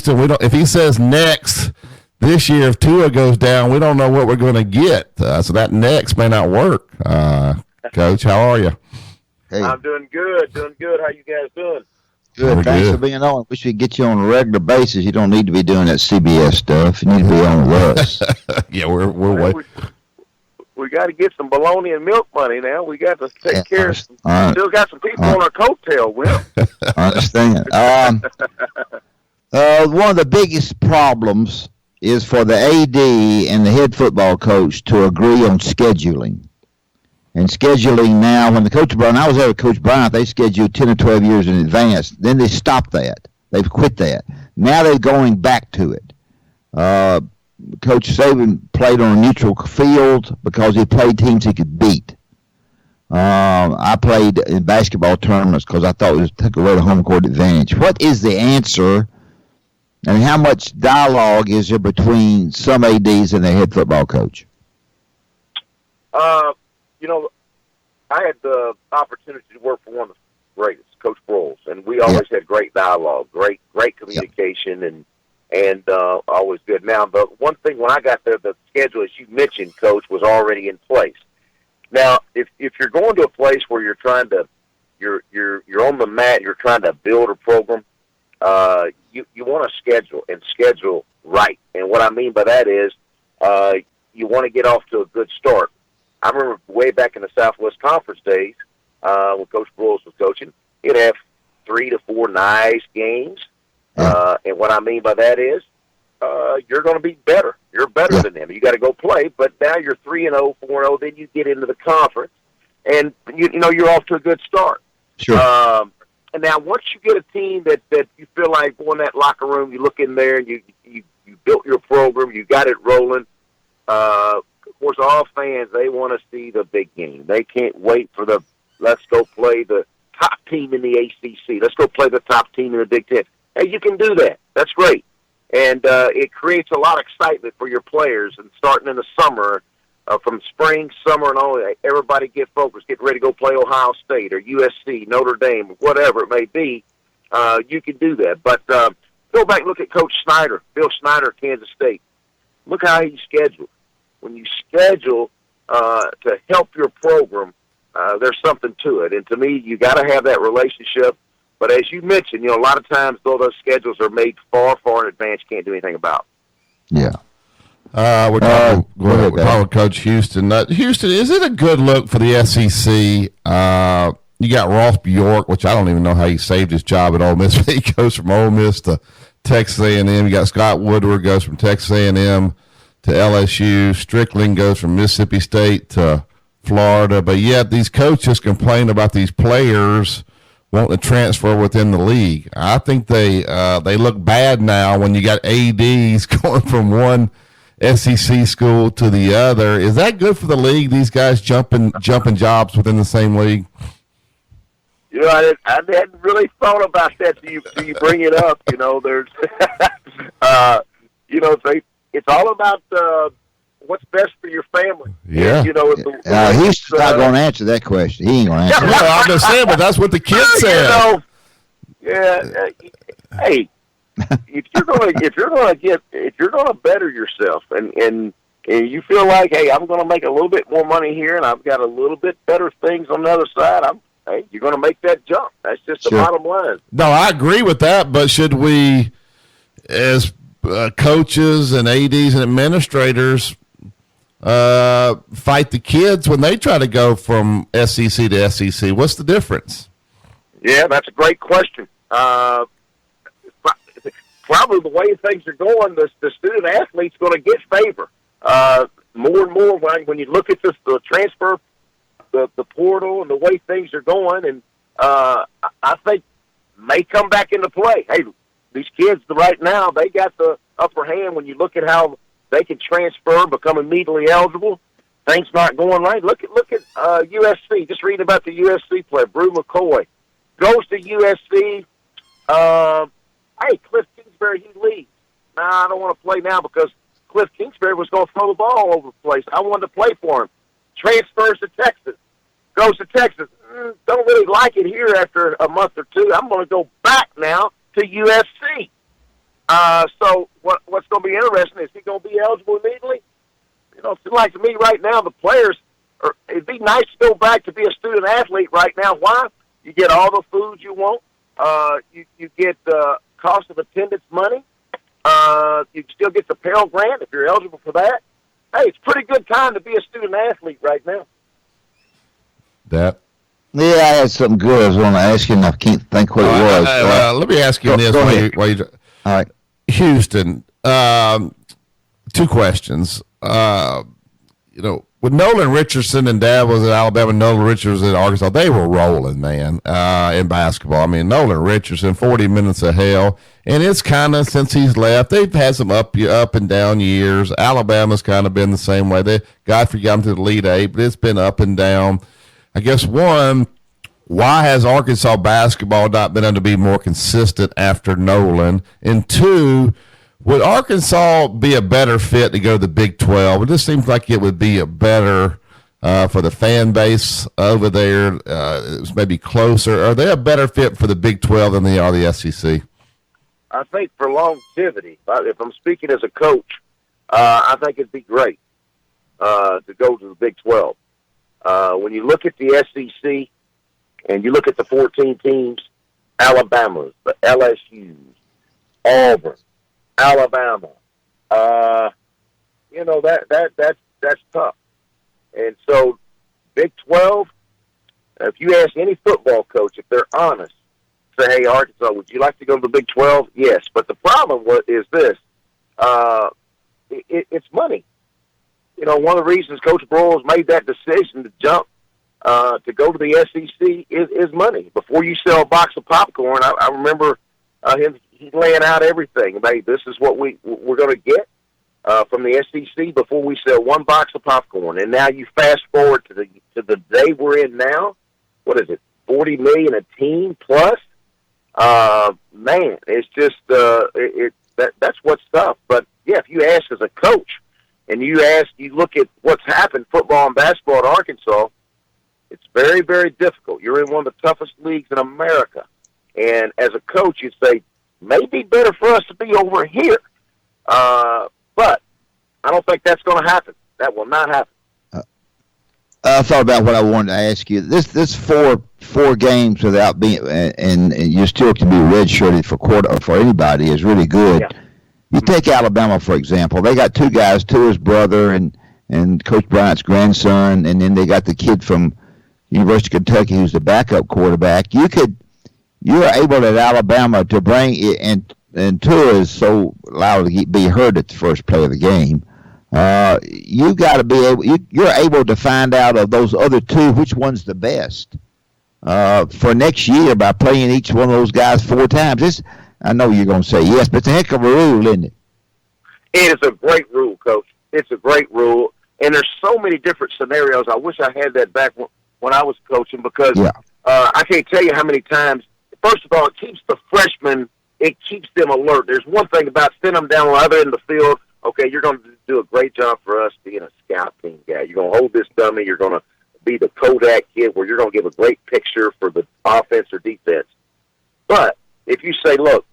Houston, we don't. If he says next this year, if Tua goes down, we don't know what we're going to get. So that next may not work. Coach, how are you? Hey. I'm doing good. How you guys doing? Good. Thanks for being on. We should get you on a regular basis. You don't need to be doing that CBS stuff. You need to be on with us. Yeah, we're way. We got to get some bologna and milk money now. We got to take care of some. Still got some people on our coattail, Will. I understand. One of the biggest problems is for the AD and the head football coach to agree on scheduling. And scheduling now, when I was there with Coach Bryant, they scheduled 10 or 12 years in advance. Then they stopped that. They've quit that. Now they're going back to it. Coach Saban played on a neutral field because he played teams he could beat. I played in basketball tournaments because I thought it took away the home court advantage. What is the answer, and how much dialogue is there between some ADs and their head football coach? I had the opportunity to work for one of the greatest, Coach Broyles, and we always had great dialogue, great communication, and always good. Now, the one thing when I got there, the schedule, as you mentioned, Coach, was already in place. Now, if you're going to a place where you're trying to, you're on the mat, you're trying to build a program, you want to schedule right. And what I mean by that is, you want to get off to a good start. I remember way back in the Southwest Conference days, when Coach Broyles was coaching, he'd have 3 to 4 nice games. And what I mean by that is, you're going to be better. You're better than them. You got to go play, but now you're 3-0, 4-0. Then you get into the conference, and you're off to a good start. Sure. And now once you get a team that you feel like going in that locker room, you look in there and you built your program, you got it rolling. Of course, all fans, they want to see the big game. They can't wait for let's go play the top team in the ACC. Let's go play the top team in the Big Ten. Hey, you can do that. That's great. And it creates a lot of excitement for your players. And starting in the summer, from spring, summer, and all that, everybody get focused, get ready to go play Ohio State or USC, Notre Dame, whatever it may be. You can do that. But go back and look at Coach Snyder, Bill Snyder of Kansas State. Look how he scheduled. When you schedule to help your program, there's something to it. And to me, you got to have that relationship. But as you mentioned, a lot of times, though, those schedules are made far, far in advance, you can't do anything about. Yeah. We're talking with Coach Houston Nutt. Houston, is it a good look for the SEC? You got Ross Bjork, which I don't even know how he saved his job at Ole Miss. He goes from Ole Miss to Texas A&M. You got Scott Woodward goes from Texas A&M to LSU. Strickland goes from Mississippi State to Florida. But yet these coaches complain about these players wanting to transfer within the league. I think they look bad now when you got ADs going from one SEC school to the other. Is that good for the league, these guys jumping jobs within the same league? I hadn't really thought about that till you bring it up. There's, it's all about what's best for your family. Yeah. And, Houston's not going to answer that question. He ain't going to answer. Well, I'm just saying, but that's what the kid said. Hey, if you're gonna better yourself, and you feel like, hey, I'm gonna make a little bit more money here, and I've got a little bit better things on the other side, you're gonna make that jump. That's just the bottom line. No, I agree with that, but should we, as coaches and ADs and administrators, fight the kids when they try to go from SEC to SEC? What's the difference? Yeah, that's a great question. Probably the way things are going, the student athlete's going to get favor more and more when you look at the transfer, the portal, and the way things are going. And I think may come back into play. Hey, these kids right now, they got the upper hand when you look at how they can transfer, become immediately eligible. Things not going right. Look at USC. Just reading about the USC player, Brew McCoy, goes to USC. Hey, Cliff Kingsbury, he leaves. Nah, I don't want to play now because Cliff Kingsbury was going to throw the ball all over the place. I wanted to play for him. Transfers to Texas. Goes to Texas. Don't really like it here after a month or two. I'm going to go back now to USC. So what's going to be interesting is he going to be eligible immediately? You know, it seems like to me right now the players it'd be nice to go back to be a student athlete right now. Why? You get all the food you want. You get cost of attendance money. You still get the Pell Grant if you're eligible for that. Hey, it's a pretty good time to be a student athlete right now. That. Yeah, I had something good I was going to ask you, and I can't think what it was. Let me ask you this. Go ahead. All right. Houston, 2 questions. You know, with Nolan Richardson and Dad was at Alabama, Nolan Richardson at Arkansas, they were rolling, man, in basketball. I mean, Nolan Richardson, 40 minutes of hell. And it's kind of, since he's left, they've had some up and down years. Alabama's kind of been the same way. Godfrey got them to the Elite Eight, but it's been up and down. I guess, one, why has Arkansas basketball not been able to be more consistent after Nolan? And 2, would Arkansas be a better fit to go to the Big 12? It just seems like it would be a better for the fan base over there. It's maybe closer. Are they a better fit for the Big 12 than they are the SEC? I think for longevity, if I'm speaking as a coach, I think it'd be great to go to the Big 12. When you look at the SEC and you look at the 14 teams, Alabama's, the LSU's, Auburn, Alabama, you know, that's tough. And so Big 12, if you ask any football coach, if they're honest, say, hey, Arkansas, would you like to go to the Big 12? Yes. But the problem is this. It's money. You know, one of the reasons Coach Broyles made that decision to jump to go to the SEC is money. Before you sell a box of popcorn, I remember him laying out everything. Hey, this is what we're going to get from the SEC before we sell one box of popcorn. And now you fast forward to the day we're in now. What is it? $40 million a team plus. Man, it's just that's what's tough. But yeah, if you ask as a coach, and you look at what's happened football and basketball at Arkansas, it's very, very difficult. You're in one of the toughest leagues in America, and as a coach, you'd say maybe better for us to be over here. But I don't think that's going to happen. That will not happen. I thought about what I wanted to ask you. This four games without being and you still can be redshirted for anybody is really good. Yeah. You take Alabama for example. They got 2 guys, Tua's brother and Coach Bryant's grandson, and then they got the kid from University of Kentucky who's the backup quarterback. You are able at Alabama to bring it, and Tua is so loud to be heard at the first play of the game. You got to be able. You're able to find out of those other 2 which one's the best for next year by playing each one of those guys 4 times. I know you're going to say yes, but it's a heck of a rule, isn't it? It is a great rule, Coach. It's a great rule, and there's so many different scenarios. I wish I had that back when I was coaching because I can't tell you how many times. First of all, it keeps the freshmen. It keeps them alert. There's one thing about sending them down the other end of the field. Okay, you're going to do a great job for us being a scout team guy. You're going to hold this dummy. You're going to be the Kodak kid where you're going to give a great picture for the offense or defense. But if you say, look,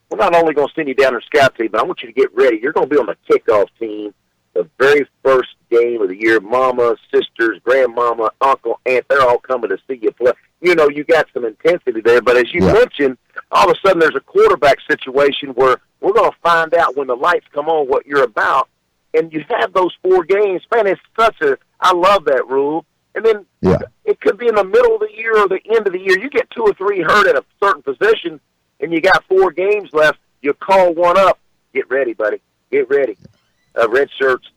we're not only going to send you down our scout team, but I want you to get ready. You're going to be on the kickoff team the very first game of the year. Mama, sisters, grandmama, uncle, aunt, they're all coming to see you play. You know, you got some intensity there. But as you mentioned, all of a sudden there's a quarterback situation where we're going to find out when the lights come on what you're about. And you have those 4 games. Man, it's I love that rule. And then it could be in the middle of the year or the end of the year. You get 2 or 3 hurt at a certain position, and you got 4 games left. You call one up. Get ready, buddy. Get ready. Red shirts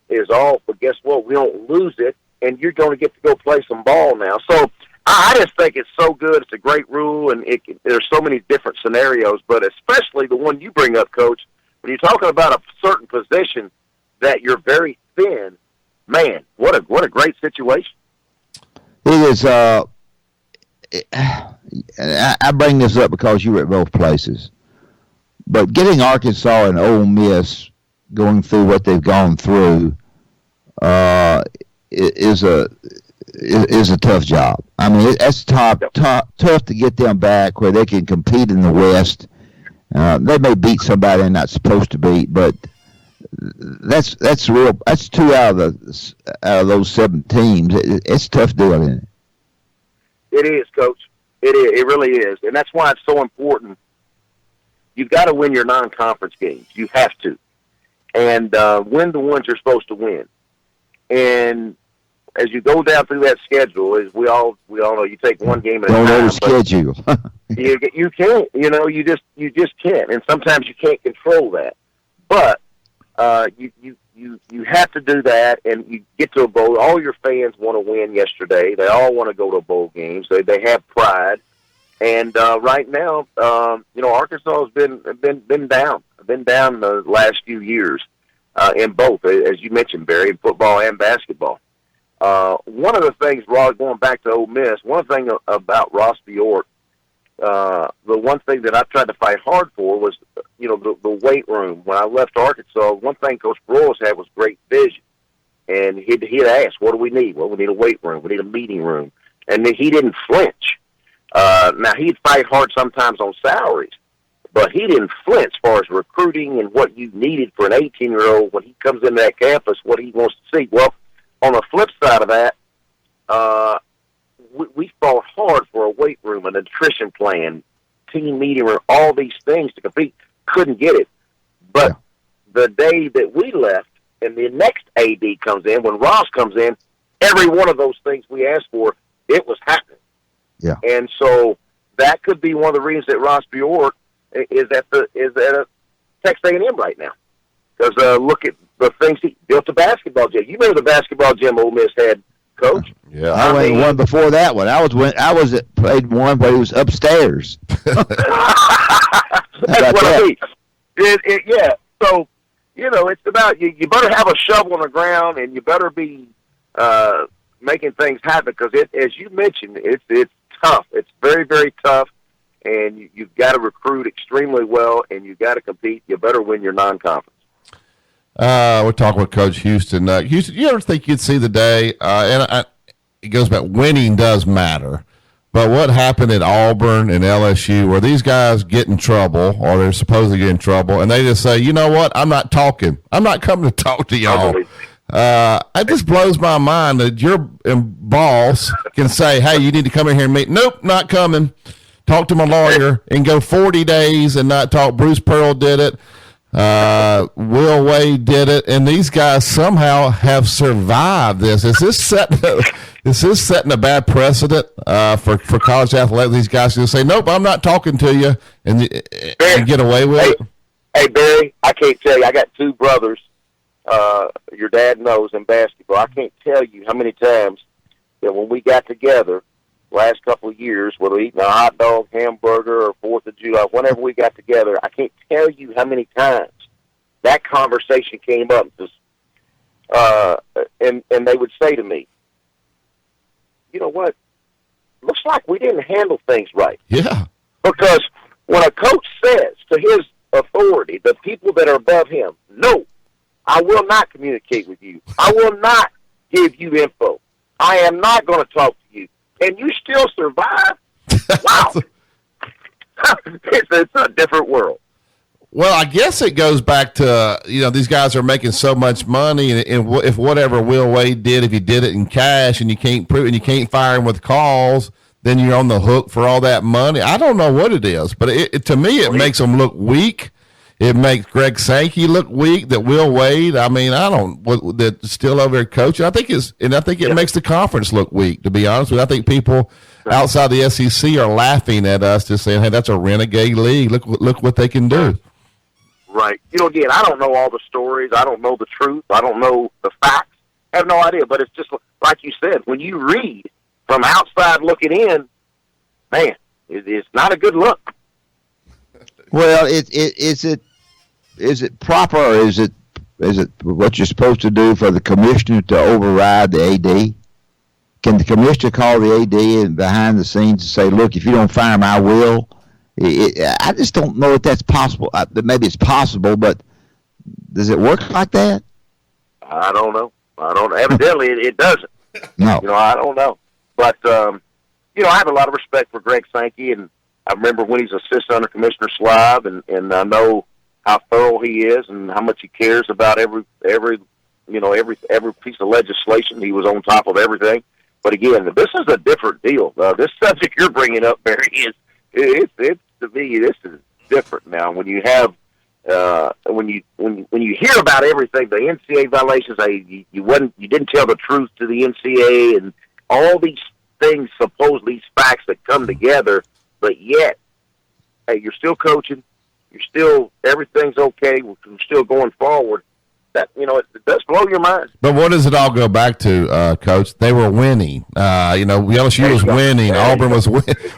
is off, but guess what? We don't lose it, and you're going to get to go play some ball now. So I just think it's so good. It's a great rule, and there's so many different scenarios, but especially the one you bring up, Coach, when you're talking about a certain position that you're very thin, man, what a great situation. It is. I bring this up because you were at both places, but getting Arkansas and Ole Miss going through what they've gone through is a tough job. I mean, it's tough to get them back where they can compete in the West They may beat somebody they're not supposed to beat, but that's real. That's 2 out of those 7 teams. It's a tough deal, isn't it? It is, Coach. It is. It really is, and that's why it's so important. You've got to win your non-conference games. You have to, and win the ones you're supposed to win. And as you go down through that schedule, as we all know, you take one game at a time. Don't overschedule. you can't. You just can't, and sometimes you can't control that. But you have to do that, and you get to a bowl. All your fans want to win yesterday. They all want to go to bowl games. They have pride. And right now, Arkansas has been down the last few years in both, as you mentioned, Barry, in football and basketball. One of the things, Rod, going back to Ole Miss, one thing about Ross Bjork, the one thing that I tried to fight hard for was, the weight room. When I left Arkansas, one thing Coach Broyles had was great vision. And he'd ask, what do we need? Well, we need a weight room. We need a meeting room. And then he didn't flinch. Now, he'd fight hard sometimes on salaries, but he didn't flinch as far as recruiting and what you needed for an 18-year-old when he comes into that campus, what he wants to see. Well, on the flip side of that, we fought hard for a weight room, a nutrition plan, team meeting room, all these things to compete. Couldn't get it. But the day that we left and the next AD comes in, when Ross comes in, every one of those things we asked for, it was happening. Yeah. And so that could be one of the reasons that Ross Bjork is at Texas A&M right now. Because look at the things he built a basketball gym. You remember the basketball gym Ole Miss had, Coach? Yeah. I went one before that one. Played one, but it was upstairs. That's what I mean. Yeah. So, it's about you better have a shovel on the ground, and you better be making things happen, because as you mentioned, it's tough. It's very, very tough, and you've got to recruit extremely well, and you've got to compete. You better win your non-conference. We're talking with Coach Houston. Houston, you ever think you'd see the day? It goes back. Winning does matter, but what happened at Auburn and LSU, where these guys get in trouble, or they're supposed to get in trouble, and they just say, "You know what? I'm not talking. I'm not coming to talk to y'all." It just blows my mind that your boss can say, "Hey, you need to come in here and meet." Nope, not coming. Talk to my lawyer and go 40 days and not talk. Bruce Pearl did it. Will Wade did it, and these guys somehow have survived this. Is this setting a bad precedent for college athletics? These guys can say, "Nope, I'm not talking to you," and get away with it. Hey, Barry, I can't tell you. I got 2 brothers. Your dad knows in basketball. I can't tell you how many times that when we got together last couple of years, whether eating a hot dog, hamburger, or 4th of July, whenever we got together, I can't tell you how many times that conversation came up. And they would say to me, "You know what? Looks like we didn't handle things right." Yeah. Because when a coach says to his authority, the people that are above him, "No, I will not communicate with you. I will not give you info. I am not going to talk to you," and you still survive? Wow. It's a different world. Well, I guess it goes back to, these guys are making so much money, and if whatever Will Wade did, if he did it in cash and you can't prove it and you can't fire him with calls, then you're on the hook for all that money. I don't know what it is, but to me, it makes them look weak. It makes Greg Sankey look weak. That Will Wade, that's still over there coaching. I think it makes the conference look weak, to be honest with you. I think people outside the SEC are laughing at us, just saying, "Hey, that's a renegade league. Look what they can do." Right. Again, I don't know all the stories. I don't know the truth. I don't know the facts. I have no idea. But it's just like you said, when you read from outside looking in, man, it's not a good look. Well, is it proper, or is it what you're supposed to do for the commissioner to override the AD? Can the commissioner call the AD and behind the scenes and say, "Look, if you don't fire him, I will"? I just don't know if that's possible. Maybe it's possible, but does it work like that? I don't know. Evidently, it doesn't. No. I don't know. But, I have a lot of respect for Greg Sankey, and I remember when he's assistant under Commissioner Slive, and I know how thorough he is and how much he cares about every piece of legislation. He was on top of everything. But again, this is a different deal. This subject you're bringing up, Barry, it's to me, this is different now. When you have when you hear about everything, the NCAA violations, you didn't tell the truth to the NCAA, and all these things, supposedly these facts that come together, but yet, hey, you're still coaching, everything's okay, we're still going forward. That, it does blow your mind. But what does it all go back to, Coach? They were winning. LSU was winning. Auburn was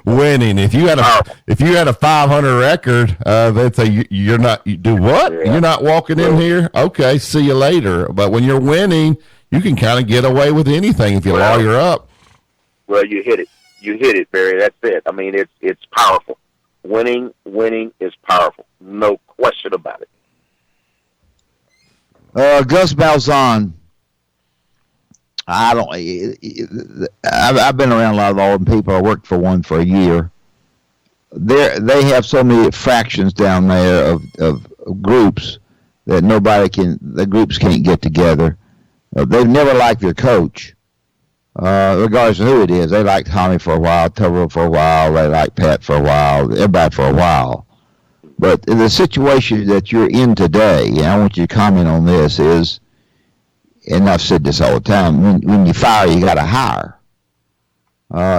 winning. If you had a 500 record, they'd say you do what? Yeah. You're not walking in here. Okay, see you later. But when you're winning, you can kind of get away with anything if you lawyer up. Well, you hit it, Barry. That's it. I mean, it's powerful. Winning is powerful. No question about it. Gus Malzahn. I've been around a lot of Auburn people. I worked for one for a year. They have so many fractions down there of groups that the groups can't get together. They've never liked their coach, regardless of who it is. They liked Tommy for a while, Tubber for a while, they liked Pat for a while, everybody for a while. But the situation that you're in today, and I want you to comment on this, is, and I've said this all the time, when you fire, you got to hire.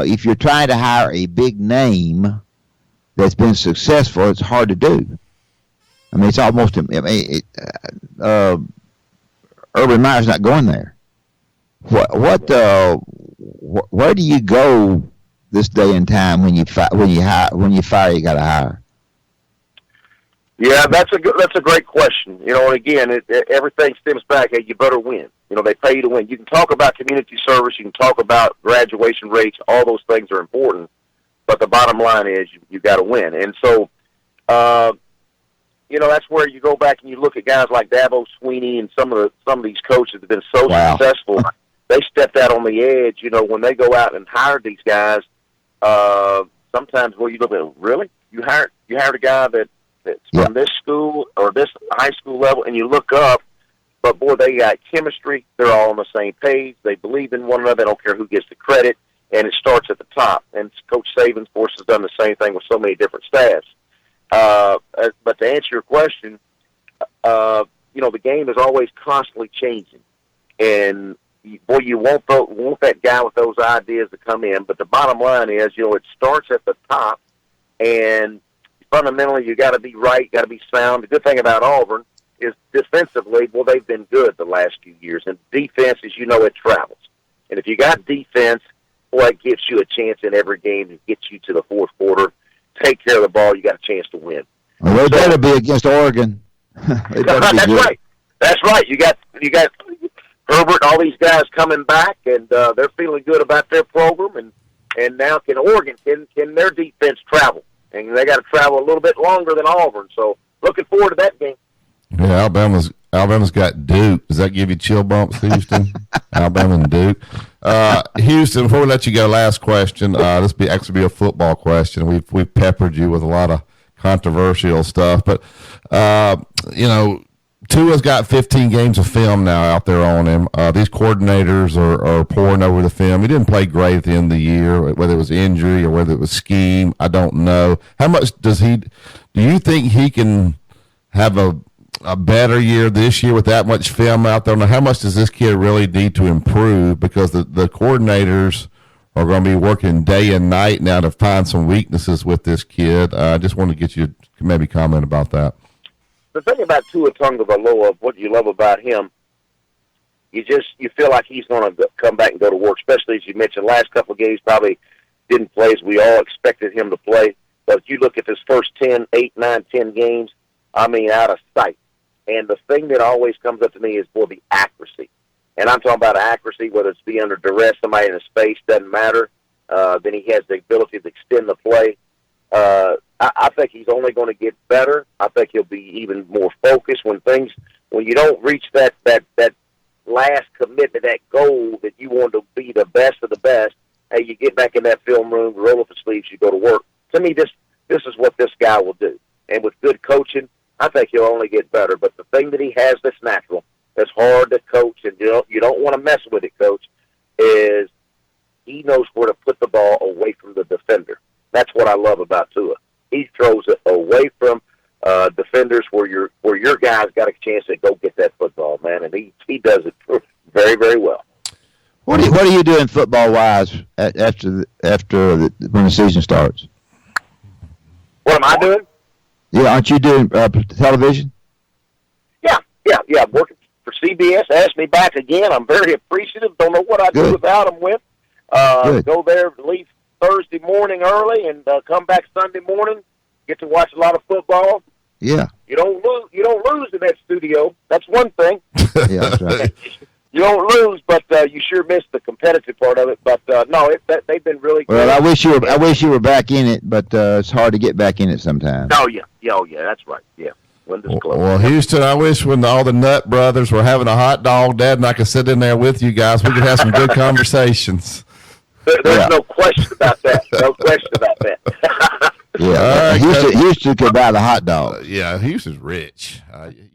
If you're trying to hire a big name that's been successful, it's hard to do. I mean, it's almost, Urban Meyer's not going there. Where do you go this day and time when you fire, you got to hire? Yeah, that's a great question. And again, everything stems back. Hey, you better win. They pay you to win. You can talk about community service. You can talk about graduation rates. All those things are important. But the bottom line is you got to win. And so, that's where you go back and you look at guys like Dabo Sweeney and some of these coaches that have been so successful. They stepped out on the edge. When they go out and hire these guys, sometimes where you look at, really, you hired a guy that's from this school or this high school level, and you look up, but boy, they got chemistry. They're all on the same page. They believe in one another. They don't care who gets the credit, and it starts at the top. And Coach Saban, of course, has done the same thing with so many different staffs. But to answer your question, the game is always constantly changing, and boy, you want that guy with those ideas to come in. But the bottom line is, it starts at the top, and fundamentally, you got to be right, got to be sound. The good thing about Auburn is defensively, well, they've been good the last few years. And defense, as you know, it travels. And if you got defense, boy, it gives you a chance in every game to get you to the fourth quarter. Take care of the ball, you got a chance to win. Well, they better be against Oregon. That's right. That's right. You got Herbert and all these guys coming back, and they're feeling good about their program. And now can Oregon, can their defense travel? And they got to travel a little bit longer than Auburn. So looking forward to that game. Yeah, Alabama's got Duke. Does that give you chill bumps, Houston? Alabama and Duke. Houston, before we let you go, last question. This will actually be a football question. We've peppered you with a lot of controversial stuff, but Tua's got 15 games of film now out there on him. These coordinators are pouring over the film. He didn't play great at the end of the year, whether it was injury or whether it was scheme. I don't know. How much do you think he can have a better year this year with that much film out there? Now, how much does this kid really need to improve? Because the coordinators are going to be working day and night now to find some weaknesses with this kid. I just want to get you to maybe comment about that. The thing about Tua Tagovailoa, what you love about him, you feel like he's going to come back and go to work, especially as you mentioned, last couple of games probably didn't play as we all expected him to play. But if you look at his first 10, 8, 9, 10 games, out of sight. And the thing that always comes up to me is, the accuracy. And I'm talking about accuracy, whether it's be under duress, somebody in a space, doesn't matter. Then he has the ability to extend the play. I think he's only going to get better. I think he'll be even more focused when you don't reach that last commitment, that goal that you want to be the best of the best. Hey, you get back in that film room, roll up the sleeves, you go to work. To me, this is what this guy will do. And with good coaching, I think he'll only get better. But the thing that he has that's natural, that's hard to coach, and you don't want to mess with it, Coach, is he knows where to put the ball away from the defender. That's what I love about Tua. He throws it away from defenders where your guy's got a chance to go get that football, man, and he does it very, very well. What are you doing football wise after when the season starts? What am I doing? Yeah, aren't you doing television? Yeah. I'm working for CBS. Asked me back again. I'm very appreciative. Don't know what I'd do without them with. Go there, leave Thursday morning early, and come back Sunday morning. Get to watch a lot of football. Yeah. You don't lose in that studio. That's one thing. Yeah, that's right. You don't lose, but you sure miss the competitive part of it. But no, they've been really good. Well, I wish you were back in it, but it's hard to get back in it sometimes. Oh yeah, that's right. Yeah. Well, Houston, I wish when all the Nutt brothers were having a hot dog, Dad and I could sit in there with you guys. We could have some good conversations. There's no question about that. No question about that. Yeah, Houston could buy the hot dog. Yeah, Houston's rich.